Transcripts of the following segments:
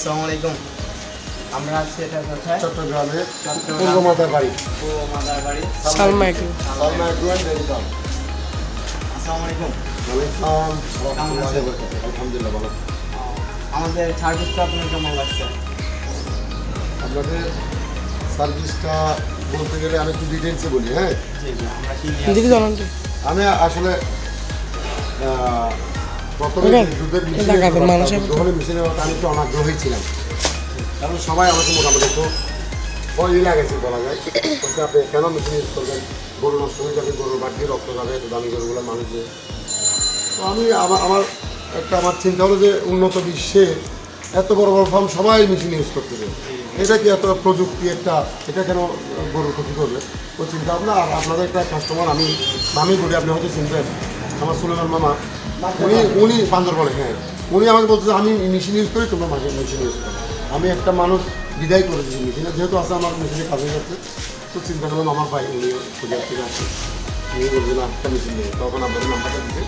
আসসালামু আলাইকুম। আমরা আছি এটা কোথায়? চট্টগ্রামের পূর্ব মাদার বাড়ি। সালমা এগ্রো। আসসালামু আলাইকুম। আলহামদুলিল্লাহ ভালো। আমাদের সার্ভিসটা আপনার কেমন লাগছে? আপনাদের সার্ভিসটা বলতে গেলে আমি একটু ডিটেলসে বলি। হ্যাঁ, আমি আসলে প্রথমে দুধের মেশিনে আমি একটু অনাগ্রহী ছিলাম, কারণ সবাই আমাকে মোটামুটি একটু ভয় লাগেছে বলা যায়। বলছে আপনি কেন মেশিন ইউজ করবেন, গরু নষ্ট হয়ে যাবে, গরুর বাড়ি রক্ত যাবে, এত দামি গরুগুলো মানুষের। তো আমি আমার চিন্তা হলো যে উন্নত বিশ্বে এত বড় বড় ফার্ম সবাই মেশিন ইউজ করতেছে, এটা কি এত প্রযুক্তি একটা, এটা কেন গরুর ক্ষতি করবে? ওই চিন্তা ভাবনা। আর আপনাদের একটা কাস্টমার আমি বলি, আপনি হয়তো চিনবেন, আমার সুলেমান মামা, উনি বান্দরবনে। হ্যাঁ, উনি আমাকে বলতেছে আমি মেশিন ইউজ করি, তোমরা মাঝে মেশিন ইউজ করো। আমি একটা মানুষ বিদায় করেছি মেশিনে, যেহেতু আছে আমার মেশিনে কাজ হয়ে যাচ্ছে। তো চিন্তা করলাম আমার ভাই উনি খুঁজে থেকে আসছে, উনি বলছেন একটা মেশিন নেই। তখন আপনাদের নাম্বারটা দিতে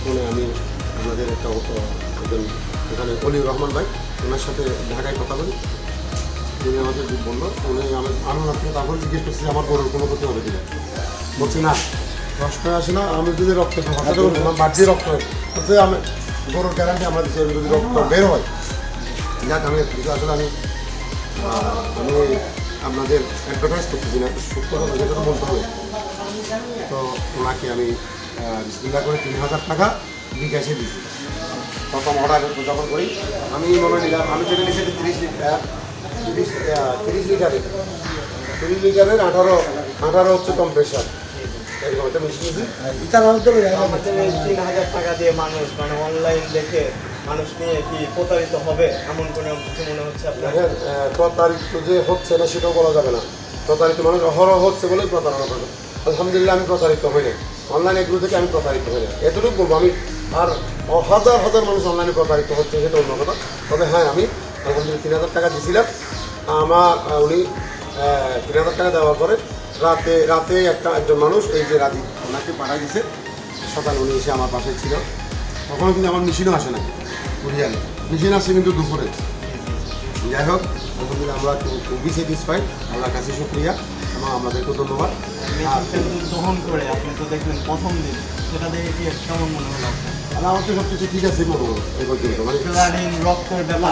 ফোনে আমি আপনাদের একটা একজন এখানে অলিউর রহমান ভাই, ওনার সাথে ঢাকায় কথা বলি। উনি আমাকে বললো, উনি আমি আপনাকে তারপর জিজ্ঞেস করছি আমার গরুর কোনো ক্ষতি হবে কিনা। বলছি না, নষ্ট আসে না, আমি যদি রক্ত বাড়তি রক্ত হচ্ছে, আমি গরুর গ্যারান্টি আমরা দিচ্ছি, যদি রক্ত বের হয়। যাক, আমি আসলে আমি আপনাদের অ্যাডভার্টাইজ করতেছি না, সত্য কথা যেটা তো বলতে হবে। তো ওনাকে আমি বিসমিল্লাহ করে 3000 টাকা বিকাশে দিয়েছি। প্রথম অর্ডার যখন করি আমি মনে নিলাম, আমি যেটা নিয়েছি 30 লিটারের 18 হচ্ছে কম্প্রেসার। আমাদের 3000 টাকা দিয়ে মানুষ মানে অনলাইন দেখে মানুষ নিয়ে কি প্রতারিত হবে এমন কোনো কিছু মনে হচ্ছে আপনার? প্রতারিত যে হচ্ছে না সেটাও বলা যাবে না। প্রতারিত মানুষ অহরহ হচ্ছে বলেই প্রতারণা করবে। আলহামদুলিল্লাহ আমি প্রতারিত হই না, অনলাইন এগুলো থেকে আমি প্রতারিত হই না, এতটুকু বলবো আমি। আর হাজার হাজার মানুষ অনলাইনে প্রতারিত হচ্ছে, সেটা অন্য কথা। তবে হ্যাঁ, আমি আলহামদুলিল্লাহ 3000 টাকা দিয়েছিলাম। উনি 3000 টাকা দেওয়ার পরে রাতে একজন মানুষ, এই যে রাজি, ওনাকে পাঠাই দিছে। সকালে উনি এসে আমার পাশে ছিল, তখনও কিন্তু আমার মেশিনও আসে না, বুঝিয়ালে মেশিন আসছে কিন্তু দুপুরে। যাই হোক, আলহামদুলিল্লাহ আমরা খুবই স্যাটিসফাইড, আল্লাহর কাছে শুকরিয়া এবং আমাদেরকে ধন্যবাদ। গ্রহণ করে আপনি তো দেখলেন প্রথম দিন, সেটা দেখে কি কেমন মনে হলো? আমার তো সব কিছু ঠিক আছে মনে হলো এই পর্যন্ত। মানে রক্তের ব্যাপার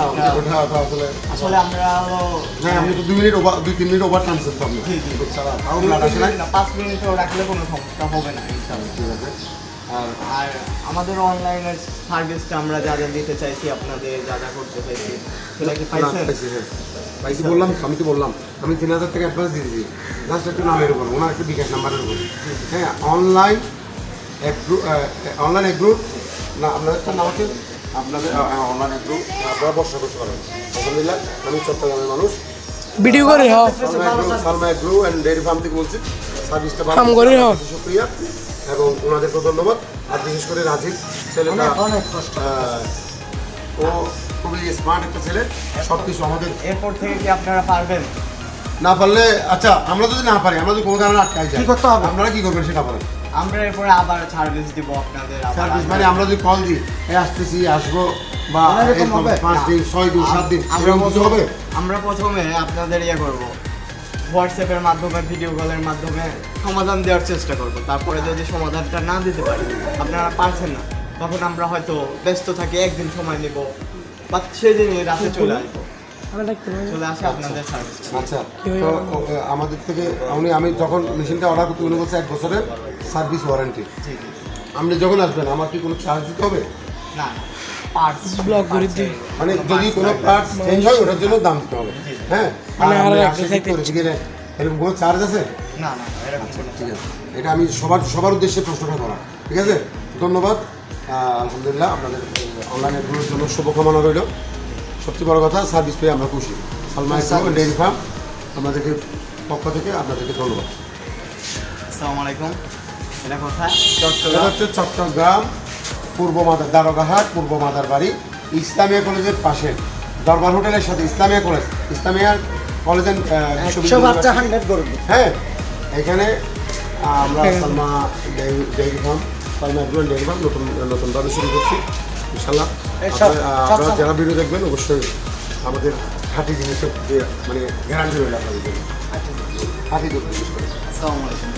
আসলে আমরা হ্যাঁ, আমি তো 2-3 মিনিট ওভার টানছি তো আপনি। ছাড়া তাও ব্লাড আসে না, 5 মিনিটও রাখলে কোনো সমস্যা হবে না ইনশাআল্লাহ। ঠিক আছে। আর আমাদের অনলাইনের সার্ভিসটা আমরা যা যা দিতে চাইছি, আপনাদের যা যা করতে চাইছি, সেটা কি পাইছেন? পাইছি বললাম, আমি তো বললাম আমি 3000 টাকা অ্যাডভান্স দিয়ে দিয়েছি, জাস্ট একটু নামের উপর, ওনার একটু বিকাশ নাম্বারের উপর। হ্যাঁ, অনলাইন এগ্রো না, আপনাদের একটা নাম আছে, আপনাদের অনলাইন এগ্রো, আপনারা বর্ষা করতে পারেন। আলহামদুলিল্লাহ, আমি চট্টগ্রামের মানুষ, ভিডিও করে Salma agro and dairy farm থেকে বলছি। সার্ভিসটা ভালো, শুক্রিয়া এবং ওনাদেরকেও ধন্যবাদ। আর বিশেষ করে রাজীব ছেলেটা, ও খুবই স্মার্ট একটা ছেলে, সব কিছু আমাদের। এরপর থেকে কি আপনারা পারবেন? না পারলে আচ্ছা, আমরা যদি না পারি, আমরা যদি কোনো কারণে আটকাই যাই, কি করতে হবে? আপনারা কি করবেন সেটা বলেন। আমরা এরপরে আবার সার্ভিস দিব আপনাদের। সার্ভিস মানে আমরা যদি কল দিই, আসতেছি, আসবো, বা 5 দিন 6 দিন 7 দিন এরকম কিছু হবে? আমরা প্রথমে আপনাদের করবো, হোয়াটসঅ্যাপের মাধ্যমে, ভিডিও কলের মাধ্যমে সমাধান দেওয়ার চেষ্টা করবো। তারপরে যদি সমাধানটা না দিতে পারি, আপনারা পারছেন না, তখন আমরা হয়তো ব্যস্ত থাকি, একদিন সময় নেব বা সেদিনই রাতে চলে আসবো, চলে আসে আপনাদের সার্ভিস। আচ্ছা, তো আমাদের থেকে আমি যখন মেশিনটা অর্ডার করতে, উনি বলছে 1 বছরের সার্ভিস ওয়ারেন্টি। আপনি যখন আসবেন আমার কি কোনো চার্জ দিতে হবে? না, পার্টস ব্লক করে দিই, মানে যদি কোনো পার্টস চেঞ্জ হয় ওটার জন্য দাম দিতে হবে। হ্যাঁ, এরকম কোনো চার্জ আছে? না না, ঠিক আছে। এটা আমি সবার উদ্দেশ্যে প্রশ্নটা করা, ঠিক আছে। ধন্যবাদ। আলহামদুলিল্লাহ, আপনাদের অনলাইনে গ্রুপের জন্য শুভকামনা রইল। সবচেয়ে বড় কথা, সার্ভিস পেয়ে আমরা খুশি। সালমা এগ্রো ডেয়ারি ফার্ম আমাদেরকে পক্ষ থেকে আপনাদেরকে ধন্যবাদ। আসসালামু আলাইকুম। এটা কোথায়? চট্টগ্রাম পূর্ব মাদার দারোগাহাট, পূর্ব মাদার বাড়ি, ইসলামিয়া কলেজের পাশে, দরবার হোটেলের সাথে ইসলামিয়া কলেজ, ইসলামিয়া কলেজ হ্যাঁ, এখানে আমরা Salma dairy farm, Salma agro dairy farm নতুনভাবে শুরু করছি ইনশাল্লাহ। আপনারা যারা ভিডিও দেখবেন অবশ্যই আমাদের খাঁটি জিনিসের যে মানে গ্যারান্টি রইল আপনাদের জন্য খাঁটি দুধ বিশেষ করে আসসালামু আলাইকুম